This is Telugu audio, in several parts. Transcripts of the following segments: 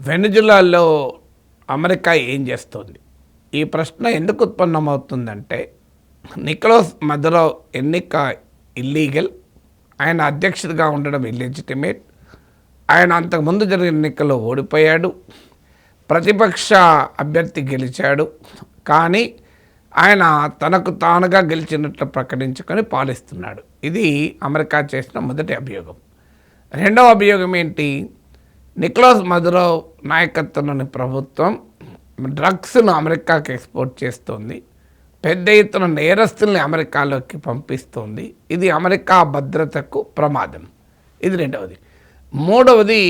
వెనుజులాలో అమెరికా ఏం చేస్తోంది? ఈ ప్రశ్న ఎందుకు ఉత్పన్నమవుతుందంటే, నికోలస్ మదురో ఎన్నిక ఇల్లీగల్, ఆయన అధ్యక్షుడిగా ఉండడం ఇల్లెజిటిమేట్, ఆయన అంతకుముందు జరిగిన ఎన్నికల్లో ఓడిపోయాడు, ప్రతిపక్ష అభ్యర్థి గెలిచాడు, కానీ ఆయన తనకు తానుగా గెలిచినట్లు ప్రకటించుకొని పాలిస్తున్నాడు. ఇది అమెరికా చేసిన మొదటి అభియోగం. రెండవ అభియోగం ఏంటి? నికోలస్ మదురో నాయకత్వంలోని ప్రభుత్వం డ్రగ్స్ను అమెరికాకి ఎక్స్పోర్ట్ చేస్తోంది, పెద్ద ఎత్తున నేరస్తుల్ని అమెరికాలోకి పంపిస్తోంది. ఇది అమెరికా భద్రతకు ప్రమాదం. ఇది రెండవది. మూడవది,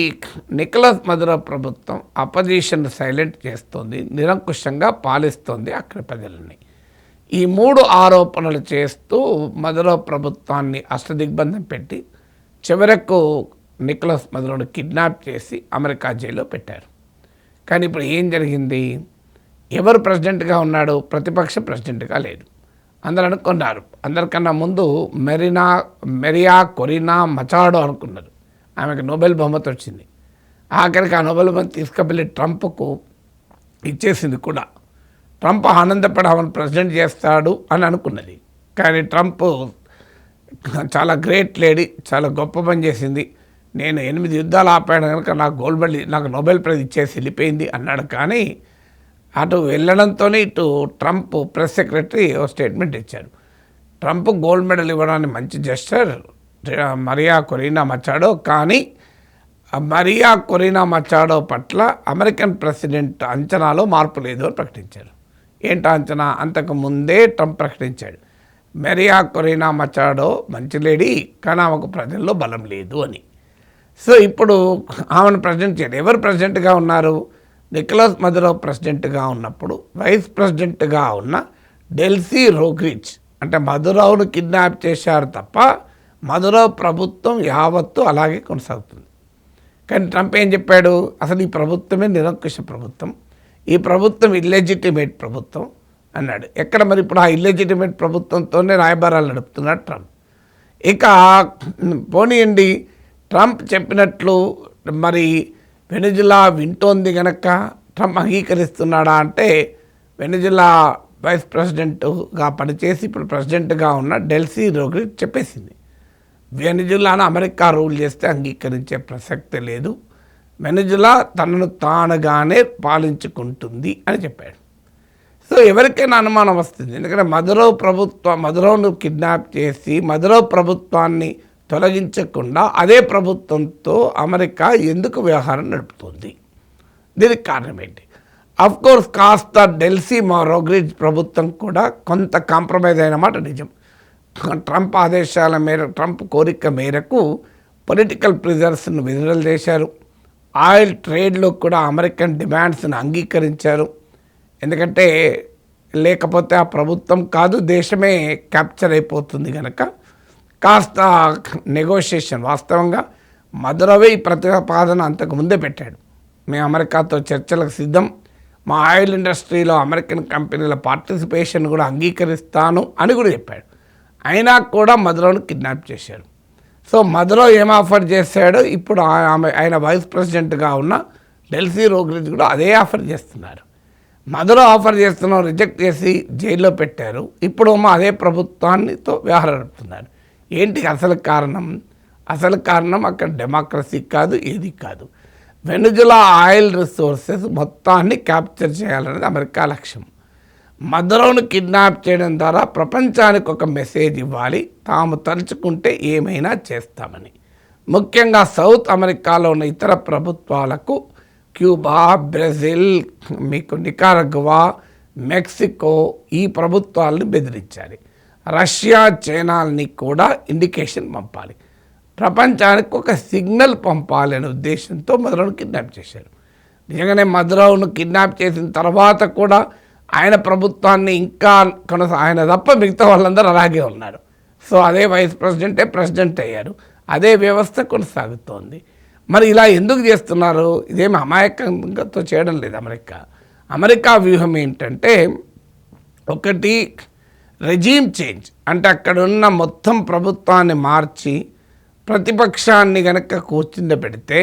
నికోలస్ మదురో ప్రభుత్వం అపోజిషన్ సైలెంట్ చేస్తోంది, నిరంకుశంగా పాలిస్తోంది అక్కడి ప్రజలని. ఈ మూడు ఆరోపణలు చేస్తూ మదురో ప్రభుత్వాన్ని అష్టదిగ్బంధం పెట్టి చివరకు నికోలస్ మదురోను కిడ్నాప్ చేసి అమెరికా జైల్లో పెట్టారు. కానీ ఇప్పుడు ఏం జరిగింది? ఎవరు ప్రెసిడెంట్గా ఉన్నాడు? ప్రతిపక్ష ప్రెసిడెంట్గా లేదు. అందరూ అనుకున్నారు. అందరికన్నా ముందు మెరియా కొరినా మచాడో అనుకున్నారు. ఆమెకు నోబెల్ బహుమతి వచ్చింది. ఆఖరికి ఆ నోబెల్ బహుమతి తీసుకువెళ్ళి ట్రంప్కు ఇచ్చేసింది కూడా. ట్రంప్ ఆనందపడి ఆమెను ప్రెసిడెంట్ చేస్తాడు అని అనుకున్నది. కానీ ట్రంప్ చాలా గ్రేట్ లేడీ, చాలా గొప్ప పని చేసింది, నేను 8 యుద్ధాలు ఆపాను కనుక నాకు నోబెల్ ప్రైజ్ ఇచ్చేసి వెళ్ళిపోయింది అన్నాడు. కానీ అటు వెళ్ళడంతోనే ఇటు ట్రంప్ ప్రెస్ సెక్రటరీ ఓ స్టేట్మెంట్ ఇచ్చాడు. ట్రంప్ గోల్డ్ మెడల్ ఇవ్వడానికి మంచి జెస్చర్ మరియా కొరినా మచాడో, కానీ మరియా కొరినా మచాడో పట్ల అమెరికన్ ప్రెసిడెంట్ అంచనాలో మార్పు లేదు అని ప్రకటించారు. ఏంటో అంచనా? అంతకు ముందే ట్రంప్ ప్రకటించాడు, మరియా కొరినా మచాడో మంచి లేడీ, కానీ ఆమెకు ప్రజల్లో బలం లేదు అని. సో ఇప్పుడు ఆమెను ప్రెసిడెంట్ చేయాలి. ఎవరు ప్రెసిడెంట్గా ఉన్నారు? నికోలస్ మదురో ప్రెసిడెంట్గా ఉన్నప్పుడు వైస్ ప్రెసిడెంట్గా ఉన్న డెల్సీ రోడ్రిగ్స్, అంటే మదురోను కిడ్నాప్ చేశారు తప్ప మదురో ప్రభుత్వం యావత్తు అలాగే కొనసాగుతుంది. కానీ ట్రంప్ ఏం చెప్పాడు? అసలు ఈ ప్రభుత్వమే నిరంకుశ ప్రభుత్వం, ఈ ప్రభుత్వం ఇల్లెజిటిమేట్ ప్రభుత్వం అన్నాడు. ఎక్కడ మరి ఇప్పుడు ఆ ఇల్లెజిటిమేట్ ప్రభుత్వంతోనే రాయబారాలు నడుపుతున్నాడు ట్రంప్. ఇక పోనీయండి, ట్రంప్ చెప్పినట్లు మరి వెనుజులా వింటోంది కనుక ట్రంప్ అంగీకరిస్తున్నాడా అంటే, వెనుజులా వైస్ ప్రెసిడెంట్గా పనిచేసి ఇప్పుడు ప్రెసిడెంట్గా ఉన్న డెల్సీ రోడ్రిగ్స్ చెప్పేసింది, వెనుజులాను అమెరికా రూల్ చేస్తే అంగీకరించే ప్రసక్తే లేదు, వెనుజులా తనను తానుగానే పాలించుకుంటుంది అని చెప్పాడు. సో ఎవరికైనా అనుమానం వస్తుంది, ఎందుకంటే మదురోను కిడ్నాప్ చేసి మదురో ప్రభుత్వాన్ని తొలగించకుండా అదే ప్రభుత్వంతో అమెరికా ఎందుకు వ్యవహారం నడుపుతుంది? దీనికి కారణం ఏంటి? అఫ్కోర్స్ కాస్త డెల్సీ రోడ్రిగ్స్ ప్రభుత్వం కూడా కొంత కాంప్రమైజ్ అయిన మాట నిజం. ట్రంప్ ఆదేశాల మేరకు, ట్రంప్ కోరిక మేరకు పొలిటికల్ ప్రిజనర్స్ను విడుదల చేశారు. ఆయిల్ ట్రేడ్లో కూడా అమెరికన్ డిమాండ్స్ను అంగీకరించారు. ఎందుకంటే లేకపోతే ఆ ప్రభుత్వం కాదు, దేశమే క్యాప్చర్ అయిపోతుంది కనుక కాస్త నెగోషియేషన్. వాస్తవంగా మదురోవే ఈ ప్రతిపాదన అంతకు ముందే పెట్టాడు, మేము అమెరికాతో చర్చలకు సిద్ధం, మా ఆయిల్ ఇండస్ట్రీలో అమెరికన్ కంపెనీల పార్టిసిపేషన్ కూడా అంగీకరిస్తాను అని కూడా చెప్పాడు. అయినా కూడా మదురోను కిడ్నాప్ చేశారు. సో మదురో ఏం ఆఫర్ చేశాడో ఇప్పుడు ఆయన వైస్ ప్రెసిడెంట్గా ఉన్న డెల్సీ రోడ్రిగ్స్ కూడా అదే ఆఫర్ చేస్తున్నారు. మదురో ఆఫర్ చేస్తున్నాం రిజెక్ట్ చేసి జైల్లో పెట్టారు. ఇప్పుడు అదే ప్రభుత్వాన్నితో వ్యవహారం నడుపుతున్నారు. ఏంటి అసలు కారణం? అసలు కారణం అక్కడ డెమోక్రసీ కాదు, ఏది కాదు. వెనుజులా ఆయిల్ రిసోర్సెస్ మొత్తాన్ని క్యాప్చర్ చేయాలనేది అమెరికా లక్ష్యం. మదురోను కిడ్నాప్ చేయడం ద్వారా ప్రపంచానికి ఒక మెసేజ్ ఇవ్వాలి, తాము తలుచుకుంటే ఏమైనా చేస్తామని. ముఖ్యంగా సౌత్ అమెరికాలో ఉన్న ఇతర ప్రభుత్వాలకు, క్యూబా, బ్రెజిల్, మీకు నికారగ్వా, మెక్సికో, ఈ ప్రభుత్వాలను బెదిరించాలి. రష్యా, చైనాల్ని కూడా ఇండికేషన్ పంపాలి, ప్రపంచానికి ఒక సిగ్నల్ పంపాలి అనే ఉద్దేశంతో మదురోను కిడ్నాప్ చేశారు. నిజంగానే మదురోను కిడ్నాప్ చేసిన తర్వాత కూడా ఆయన ప్రభుత్వాన్ని ఇంకా ఆయన తప్ప మిగతా వాళ్ళందరూ అలాగే ఉన్నారు. సో అదే వైస్ ప్రెసిడెంట్ అయ్యారు, అదే వ్యవస్థ కొనసాగుతోంది. మరి ఇలా ఎందుకు చేస్తున్నారు? ఇదేమి అమాయకంతో చేయడం లేదు అమెరికా వ్యూహం ఏంటంటే, ఒకటి రెజీమ్ చేంజ్, అంటే అక్కడున్న మొత్తం ప్రభుత్వాన్ని మార్చి ప్రతిపక్షాన్ని కనుక కూర్చుండబెడితే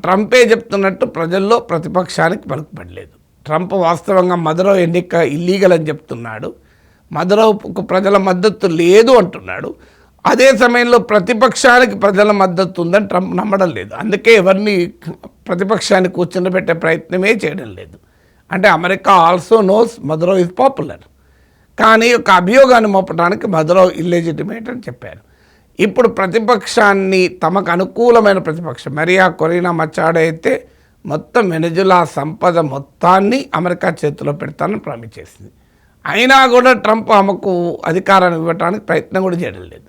ట్రంపే చెప్తున్నట్టు ప్రజల్లో ప్రతిపక్షానికి పలుకుపడలేదు. ట్రంప్ వాస్తవంగా మదురో ఎన్నిక ఇల్లీగల్ అని చెప్తున్నాడు, మదురోకు ప్రజల మద్దతు లేదు అంటున్నాడు. అదే సమయంలో ప్రతిపక్షానికి ప్రజల మద్దతు ఉందని ట్రంప్ నమ్మడం లేదు. అందుకే ఎవరిని ప్రతిపక్షాన్ని కూర్చుండబెట్టే ప్రయత్నమే చేయడం లేదు. అంటే America also knows Maduro is popular, కానీ ఒక అభియోగాన్ని మోపడానికి మదురో ఇల్లెజిటిమేట్ అని చెప్పారు. ఇప్పుడు ప్రతిపక్షాన్ని తమకు అనుకూలమైన ప్రతిపక్షం మరియా కొరీనా మచాడో అయితే మొత్తం వెనెజులా సంపద మొత్తాన్ని అమెరికా చేతిలో పెడతానని ప్రామిస్ చేసింది. అయినా కూడా ట్రంప్ ఆమెకు అధికారాన్ని ఇవ్వడానికి ప్రయత్నం కూడా చేయడం లేదు.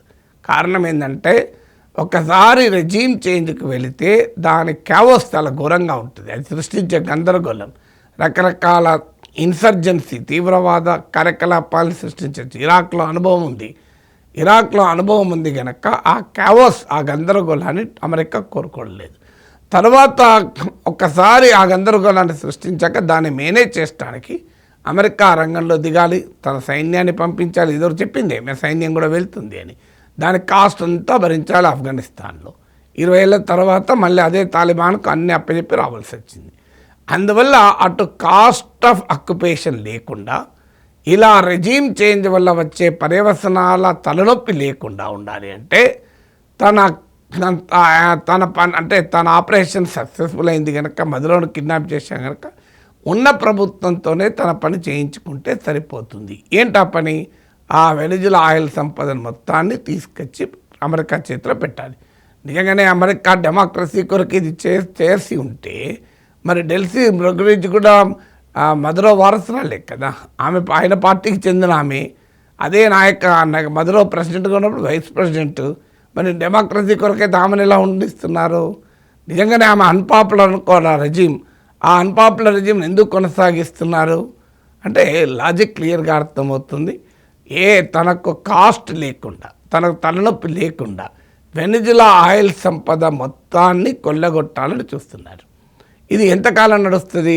కారణం ఏంటంటే ఒకసారి రెజీమ్ చేంజ్కి వెళితే దాని క్యావోస్ చాలా ఘోరంగా ఉంటుంది. అది సృష్టించే గందరగోళం, రకరకాల ఇన్సర్జెన్సీ తీవ్రవాద కార్యకలాపాలను సృష్టించవచ్చు. ఇరాక్లో అనుభవం ఉంది కనుక ఆ క్యావోస్, ఆ గందరగోళాన్ని అమెరికా కోరుకోలేదు. తర్వాత ఒక్కసారి ఆ గందరగోళాన్ని సృష్టించాక దాన్ని మేనేజ్ చేయడానికి అమెరికా రంగంలో దిగాలి, తన సైన్యాన్ని పంపించాలి. ఇదో చెప్పింది మేము సైన్యం కూడా వెళ్తుంది అని. దాని కాస్ట్ అంతా భరించాలి. ఆఫ్ఘనిస్తాన్లో 20 ఏళ్ళ తర్వాత మళ్ళీ అదే తాలిబాన్కు అన్ని అప్పచెప్పి రావాల్సి వచ్చింది. అందువల్ల అటు కాస్ట్ ఆఫ్ ఆక్యుపేషన్ లేకుండా, ఇలా రెజీమ్ చేంజ్ వల్ల వచ్చే పర్యవసనాల తలనొప్పి లేకుండా ఉండాలి అంటే తన ఆపరేషన్ సక్సెస్ఫుల్ అయింది కనుక, మదురోను కిడ్నాప్ చేశాం కనుక ఉన్న ప్రభుత్వంతోనే తన పని చేయించుకుంటే సరిపోతుంది. ఏంటా పని? ఆ వెనిజులా ఆయిల్ సంపదను మొత్తాన్ని తీసుకొచ్చి అమెరికా చేతిలో పెట్టాలి. నిజంగానే అమెరికా డెమోక్రసీ కొరకు ఇది చేసి ఉంటే మరి డెల్సీ రొడ్రిగ్జ్ కూడా మదురో వారసురాలే కదా. ఆయన పార్టీకి చెందిన ఆమె. అదే మదురో ప్రెసిడెంట్గా ఉన్నప్పుడు వైస్ ప్రెసిడెంట్. మరి డెమోక్రసీ కొరకైతే ఆమెను ఎలా ఉండిస్తున్నారు? నిజంగానే ఆమె అన్పాపులర్ అనుకోవాలి రెజీమ్. ఆ అన్పాపులర్ రెజీమ్ని ఎందుకు కొనసాగిస్తున్నారు అంటే లాజిక్ క్లియర్గా అర్థమవుతుంది. తనకు కాస్ట్ లేకుండా, తనకు తలనొప్పి లేకుండా వెనిజులా ఆయిల్ సంపద మొత్తాన్ని కొల్లగొట్టాలని చూస్తున్నారు. ఇది ఎంతకాలం నడుస్తుంది?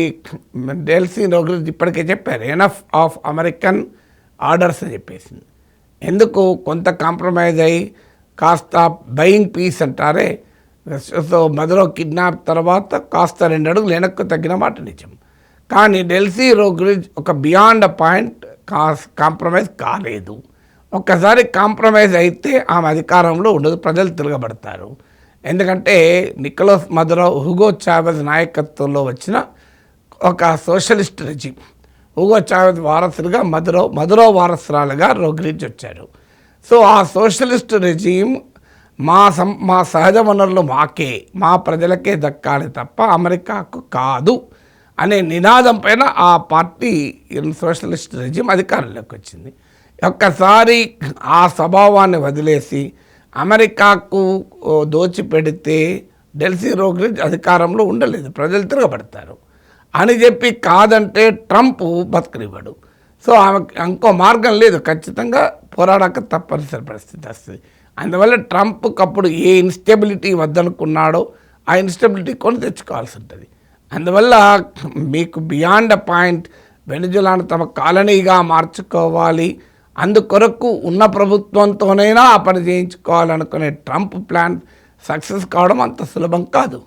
డెల్సీ రొడ్రిగ్జ్ ఇప్పటికే చెప్పారు, ఎనఫ్ ఆఫ్ అమెరికన్ ఆర్డర్స్ అని చెప్పేసింది. ఎందుకు కొంత కాంప్రమైజ్ అయ్యి కాస్త బయింగ్ పీస్ అంటారే. సో మదురో కిడ్నాప్ తర్వాత కాస్త 2 అడుగులు వెనక్కు తగ్గిన మాట నిజం. కానీ డెల్సీ రొడ్రిగ్జ్ ఒక బియాండ్ అ పాయింట్ కాంప్రమైజ్ కాలేదు. ఒక్కసారి కాంప్రమైజ్ అయితే ఆమె అధికారంలో ఉండదు, ప్రజలు తిరగబడతారు. ఎందుకంటే నికోలస్ మదురో, హుగో చావెజ్ నాయకత్వంలో వచ్చిన ఒక సోషలిస్ట్ రెజీమ్. హుగో చావెజ్ వారసులుగా మదురో వారసురాలుగా రొడ్రిగ్జ్ వచ్చారు. సో ఆ సోషలిస్ట్ రెజీమ్ మా సహజ వనరులు మా ప్రజలకే దక్కాలి తప్ప అమెరికాకు కాదు అనే నినాదం పైన ఆ పార్టీ సోషలిస్ట్ రెజీమ్ అధికారంలోకి వచ్చింది. ఒక్కసారి ఆ స్వభావాన్ని వదిలేసి అమెరికాకు దోచిపెడితే డెల్సీ రొడ్రిగ్జ్ అధికారంలో ఉండలేదు, ప్రజలు తిరగబడతారు అని చెప్పి కాదంటే ట్రంప్ బతకనివ్వడు. సో ఆమెకు ఇంకో మార్గం లేదు, ఖచ్చితంగా పోరాడక తప్పనిసరి పరిస్థితి వస్తుంది. అందువల్ల ట్రంప్కి అప్పుడు ఏ ఇన్స్టెబిలిటీ వద్దనుకున్నాడో ఆ ఇన్స్టెబిలిటీ కొని తెచ్చుకోవాల్సి ఉంటుంది. అందువల్ల మీకు బియాండ్ అ పాయింట్ వెనిజులాను తమ కాలనీగా మార్చుకోవాలి, అందుకొరకు ఉన్న ప్రభుత్వంతోనైనా ఆ పని చేయించుకోవాలనుకునే ట్రంప్ ప్లాన్ సక్సెస్ కావడం అంత సులభం కాదు.